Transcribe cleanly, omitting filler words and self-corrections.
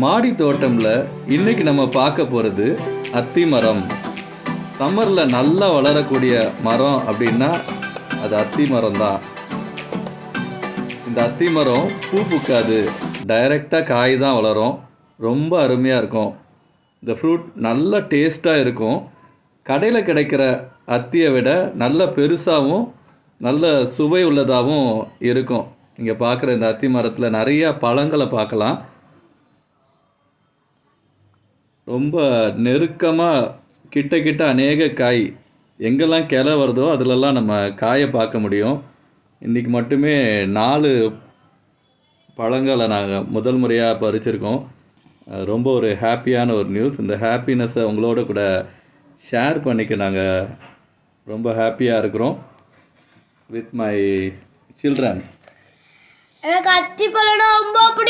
மாடி தோட்டம்ல இன்னைக்கு நம்ம பார்க்க போறது அத்தி மரம். சம்மர்ல நல்லா வளரக்கூடிய மரம் அப்படின்னா அது அத்தி மரம் தான். இந்த அத்தி மரம் பூ பூக்காது, டைரக்டா காய் தான் வளரும். ரொம்ப அருமையா இருக்கும். இந்த ஃப்ரூட் நல்ல டேஸ்டா இருக்கும். கடையில் கிடைக்கிற அத்தியை விட நல்ல பெருசாகவும் நல்ல சுவை உள்ளதாகவும் இருக்கும். இங்கே பார்க்குற இந்த அத்தி மரத்தில் நிறைய பழங்களை பார்க்கலாம். ரொம்ப நெருக்கமாக கிட்ட கிட்ட அநேக காய் எங்கெல்லாம் கிளை வருதோ அதிலெல்லாம் நம்ம காயை பார்க்க முடியும். இன்றைக்கி மட்டுமே 4 பழங்களை நாங்கள் முதல் முறையாக பறிச்சிருக்கோம். ரொம்ப ஒரு ஹாப்பியான ஒரு நியூஸ். இந்த ஹாப்பினஸை உங்களோட கூட ஷேர் பண்ணிக்க நாங்கள் ரொம்ப ஹாப்பியாக இருக்கிறோம் வித் மை சில்ட்ரன். எனக்கு அத்தி பழம் ரொம்ப பிடிக்கும்.